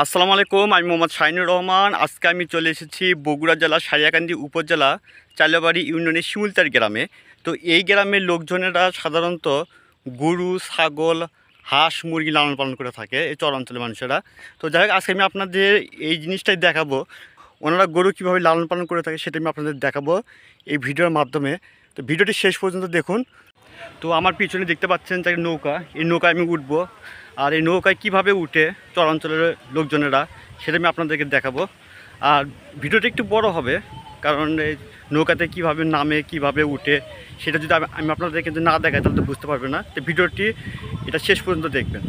আসসালামু আলাইকুম, আমি মোহাম্মদ শাহিনুর রহমান। আজকে আমি চলে এসেছি বগুড়া জেলা সারিয়াকান্দি উপজেলা চাইলাবাড়ি ইউনিয়নের শিমুলতার গ্রামে। তো এই গ্রামের লোকজনেরা সাধারণত গরু, ছাগল, হাঁস, মুরগি লালন পালন করে থাকে এই চরাঞ্চলের মানুষেরা। তো যাই হোক, আজকে আমি আপনাদের এই জিনিসটাই দেখাবো, ওনারা গরু কীভাবে লালন পালন করে থাকে সেটা আমি আপনাদের দেখাবো এই ভিডিওর মাধ্যমে। তো ভিডিওটি শেষ পর্যন্ত দেখুন। তো আমার পিছনে দেখতে পাচ্ছেন যে নৌকা, এই নৌকায় আমি উঠবো, আর এই নৌকায় কীভাবে উঠে চরাঞ্চলের লোকজনেরা সেটা আমি আপনাদেরকে দেখাবো। আর ভিডিওটা একটু বড় হবে, কারণ এই নৌকাতে কীভাবে নামে, কীভাবে উঠে সেটা যদি আমি আপনাদেরকে না দেখাই তাহলে তো বুঝতে পারবে না। তো ভিডিওটি এটা শেষ পর্যন্ত দেখবেন।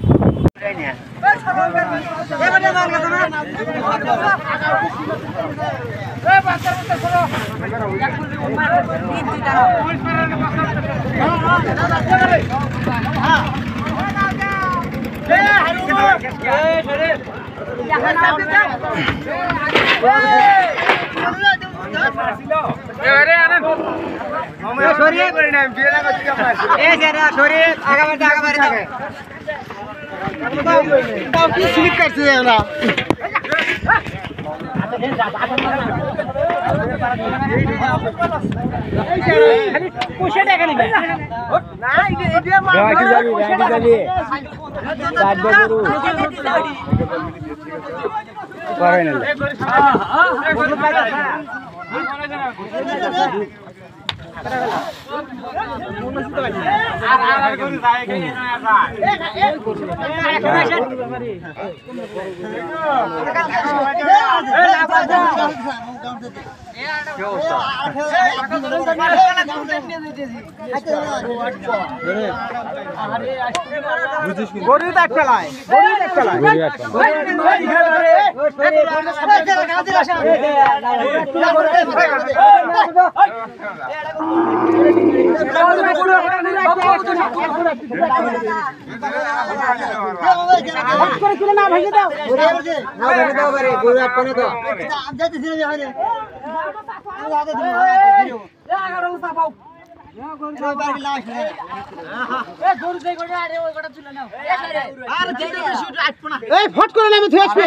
ফট করে নেমে তুই আসবে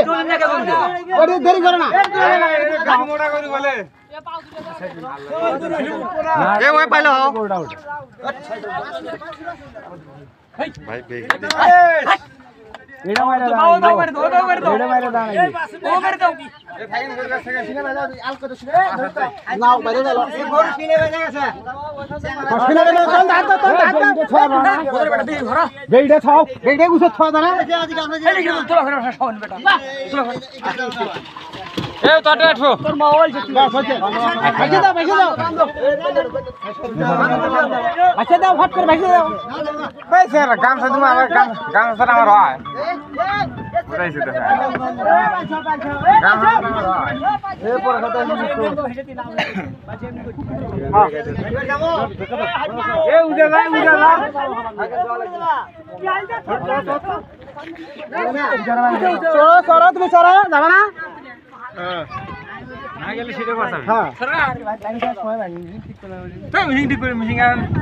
দেরি করে না তুমি চড়া যাবা না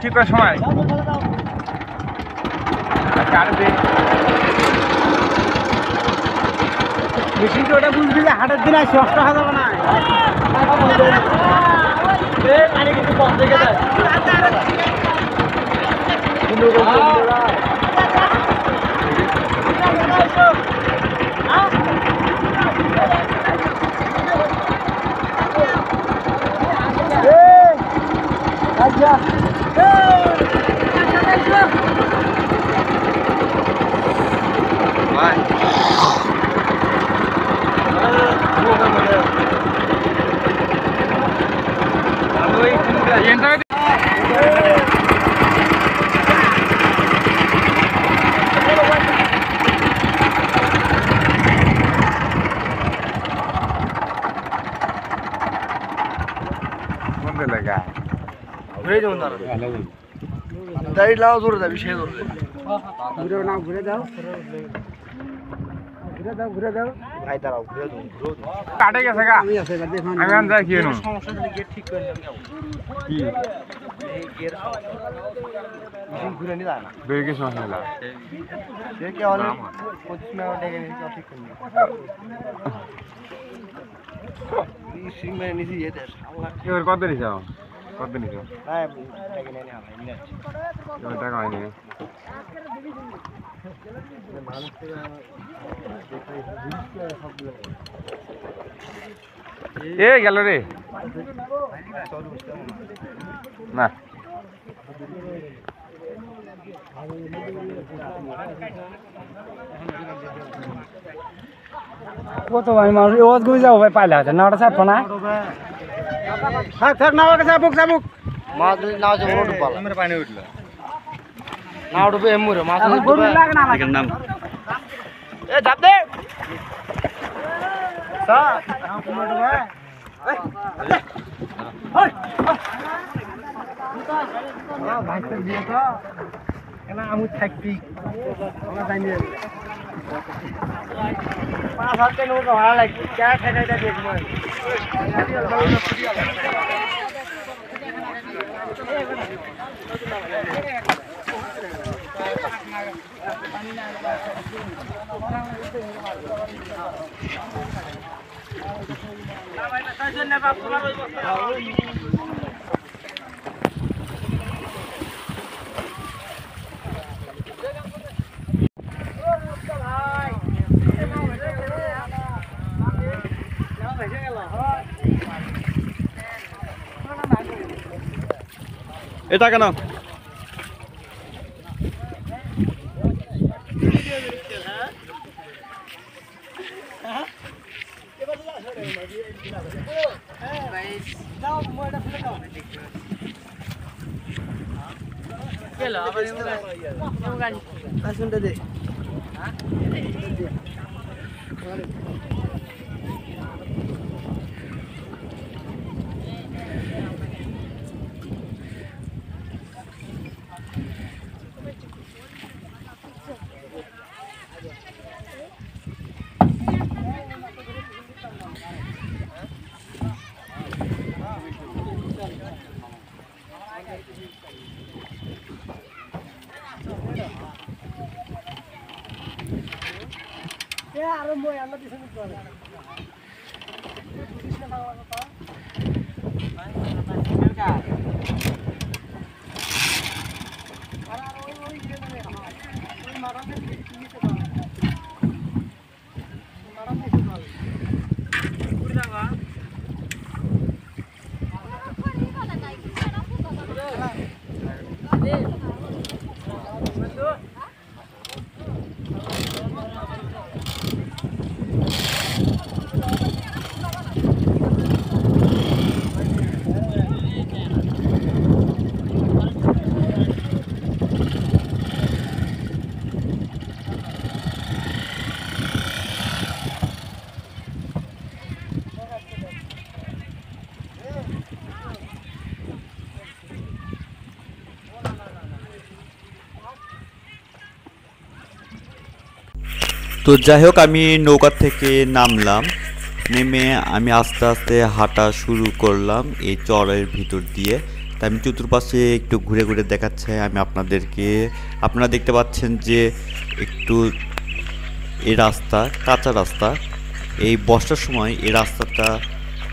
ঠিক করার সময় মেশিনটা ওটা বুঝবি যে হাটের দিন আসছে, নষ্ট হয়ে যাবে না। কিন্তু কম থেকে যায় দাঁড়িয়ে লাও ধরে যাবি, সে ধরবে। ঘুরে নাও, ঘুরে দাও, ঘুরে দাও, ঘুরে দাও। আই দাঁড়াও ঘুরে দাও কাটে গেছে গা আমি আছে এবার দেখুন আমি আন যাই কি হইনো সমস্যা হলে গেট ঠিক করে নিলাম কি এই গেট ঘুরে নি যায় না বের কি সমস্যা হলো সে কি হলে 25 মিনিট ডেকে নিয়ে ঠিক করে নিলাম এই সিং মানে নিছি এতে আল্লাহ এবার কত দিছ কত দিছ হ্যাঁ ডেকে নিয়ে হবে নিয়ে এবার টাকা হয়নি এ গেল রে না কত ভাই মানুষ ওজ গুই যাও ভাই পাইলা আছে নাটা চাপ না থাক থাক নাও কে চাবুক মাছ যদি না যে মোট পালা আমার পানি উঠলো না উঠবে এমুরে মাছ গরু লাগে না এখানে নাম এ ধাপ দে আমি থাকবি আমরা জানি পাঁচ হাত কেন ভাড়া লাগবে কে ঠেকাইটা দেখবো এটা কেন তো যাই হোক আমি নৌকা থেকে নামলাম, নেমে আমি আস্তে আস্তে হাঁটা শুরু করলাম এই চরের ভিতর দিয়ে। তাই আমি চতুর্পাশে একটু ঘুরে ঘুরে দেখাচ্ছি আমি আপনাদেরকে। আপনারা দেখতে পাচ্ছেন যে একটু এই রাস্তা কাঁচা রাস্তা, এই বর্ষার সময় এই রাস্তাটা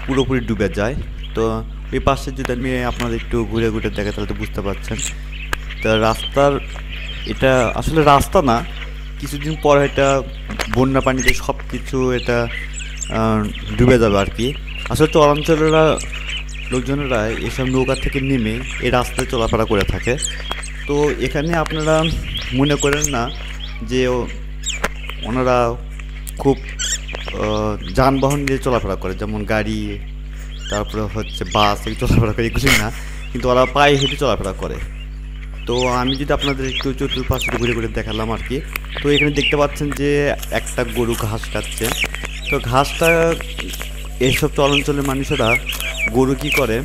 পুরোপুরি ডুবে যায়। তো ওই পাশে যদি আমি আপনাদের একটু ঘুরে ঘুরে দেখাই তাহলে তো বুঝতে পারছেন। তা রাস্তার এটা আসলে রাস্তা না, কিছুদিন পর এটা বন্যা পানিতে সব কিছু এটা ডুবে যাবে আর কি। আসলে চরাঞ্চলেরা লোকজনেরা এসব নৌকা থেকে নেমে এই রাস্তায় চলাফেরা করে থাকে। তো এখানে আপনারা মনে করেন না যে ওনারা খুব যানবাহন নিয়ে চলাফেরা করে, যেমন গাড়ি, তারপরে হচ্ছে বাস, এই চলাফেরা করে, এগুলি না, কিন্তু ওরা পায়ে হেঁটে চলাফেরা করে। তো আমি যদি আপনাদের একটু চতুর্পাশে ঘুরে ঘুরে দেখালাম আর কি। তো এখানে দেখতে পাচ্ছেন যে একটা গরু ঘাস খাচ্ছে। তো ঘাসটা এইসব চরাঞ্চলের মানুষেরা গরু কী করে,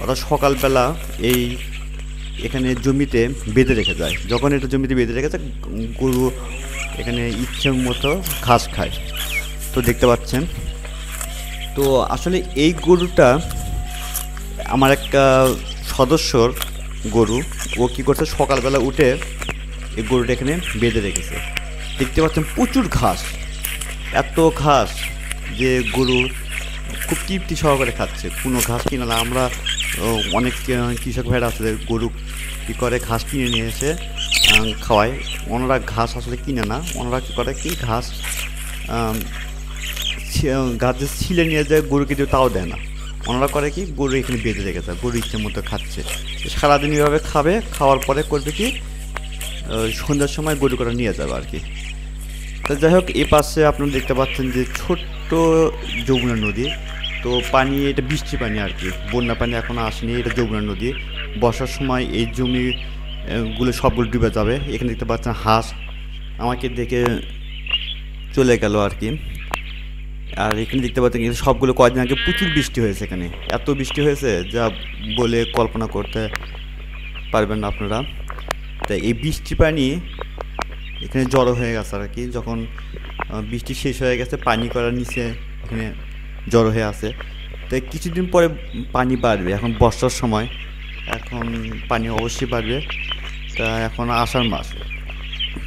ওরা সকালবেলা এখানে জমিতে বেঁধে রেখে যায়। যখন এটা জমিতে বেঁধে রেখে যায়, গরু এখানে ইচ্ছে মতো ঘাস খায়। তো দেখতে পাচ্ছেন। তো আসলে এই গরুটা আমার একটা সদস্যর গরু, ও কী করছে সকালবেলা উঠে এই গরুটা এখানে বেঁধে রেখেছে। দেখতে পাচ্ছেন প্রচুর ঘাস, এত ঘাস যে গরু খুব তৃপ্তি সহকারে খাচ্ছে। কোনো ঘাস কিনে না, আমরা অনেক কৃষক ভাইরা আছে গরু কী করে ঘাস কিনে নিয়ে এসে খাওয়ায়, ওনারা ঘাস আসলে কিনে না, ওনারা কী করে কি ঘাস গাছ যে ছিলে নিয়ে যায় গরুকে দিয়ে তাও দেয় না, ওনারা করে কি গরু এখানে বেঁধে রেখেছে, গরু ইচ্ছে মতো খাচ্ছে। সারাদিন এভাবে খাবে, খাওয়ার পরে করবে কি সন্ধ্যার সময় গরু করে নিয়ে যাবে আর কি। তো যাই হোক, এ পাশে আপনারা দেখতে পাচ্ছেন যে ছোট্ট যমুনা নদী। তো পানি, এটা বৃষ্টি পানি আর কি, বন্যা পানি এখনও আসেনি। এটা যমুনা নদী, বর্ষার সময় এই জমিগুলো সবগুলো ডুবে যাবে। এখানে দেখতে পাচ্ছেন হাঁস আমাকে দেখে চলে গেল আর কি। আর এখানে দেখতে পাচ্ছেন কিন্তু সবগুলো কয়েকদিন আগে প্রচুর বৃষ্টি হয়েছে, এখানে এত বৃষ্টি হয়েছে যা বলে কল্পনা করতে পারবেন না আপনারা। তাই এই বৃষ্টি পানি এখানে জড়ো হয়ে গেছে আর কি। যখন বৃষ্টি শেষ হয়ে গেছে, পানি করার নিচে এখানে জড়ো হয়ে আছে। তাই কিছুদিন পরে পানি বাড়বে, এখন বর্ষার সময়, এখন পানি অবশ্যই বাড়বে। তা এখন আষাঢ় মাস,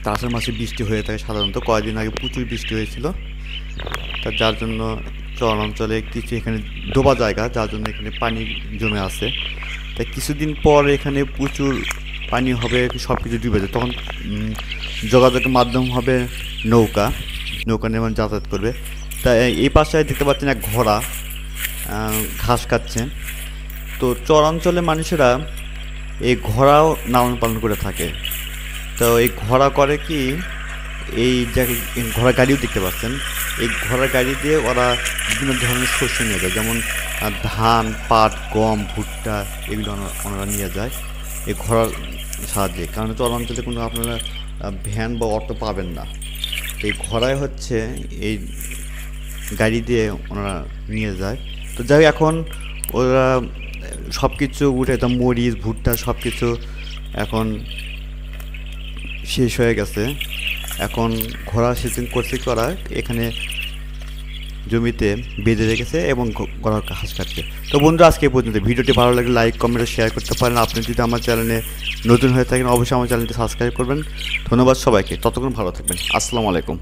তা আষাঢ় মাসে বৃষ্টি হয়ে থাকে সাধারণত। কয়েকদিন আগে প্রচুর বৃষ্টি হয়েছিল, তা যার জন্য চর অঞ্চলে কিছু এখানে ডোবা জায়গা, যার জন্য এখানে পানি জমে আছে। তাই কিছুদিন পর এখানে প্রচুর পানি হবে, সব কিছু ডুবে যায়। তখন যোগাযোগের মাধ্যম হবে নৌকা নিয়ে মানুষ যাতায়াত করবে। তাই এই পাশে দেখতে পাচ্ছেন এক ঘোড়া ঘাস খাচ্ছে। তো চর অঞ্চলে মানুষেরা এই ঘোড়াও লালন পালন করে থাকে। তো এই ঘোড়া করে কি, এই যে ঘোড়া গাড়িও দেখতে পাচ্ছেন, এই ঘোড়া গাড়ি দিয়ে ওরা বিভিন্ন ধরনের শস্য নিয়ে যায়, যেমন ধান, পাট, গম, ভুট্টা, এগুলো ওনারা নিয়ে যায় এই ঘোড়ার সাহায্যে। কারণ চর অঞ্চলে কোনো আপনারা ভ্যান বা অটো পাবেন না। এই ঘোড়ায় হচ্ছে এই গাড়ি দিয়ে ওনারা নিয়ে যায়। তো যাই হোক, এখন ওরা সব কিছু উঠে, তো মরিচ, ভুট্টা সব কিছু এখন শেষ হয়ে গেছে। এখন ঘোড়া সেচিং করছে করা এখানে জমিতে বেঁধে রেখেছে এবং ঘোড়া ঘাস খাচ্ছে। তো বন্ধুরা, আজকে এই পর্যন্ত। ভিডিওটি ভালো লাগলে লাইক, কমেন্ট ও শেয়ার করতে পারেন। আপনি যদি আমার চ্যানেলে নতুন হয়ে থাকেন অবশ্যই আমার চ্যানেলটি সাবস্ক্রাইব করবেন। ধন্যবাদ সবাইকে, ততক্ষণ ভালো থাকবেন। আসসালামু আলাইকুম।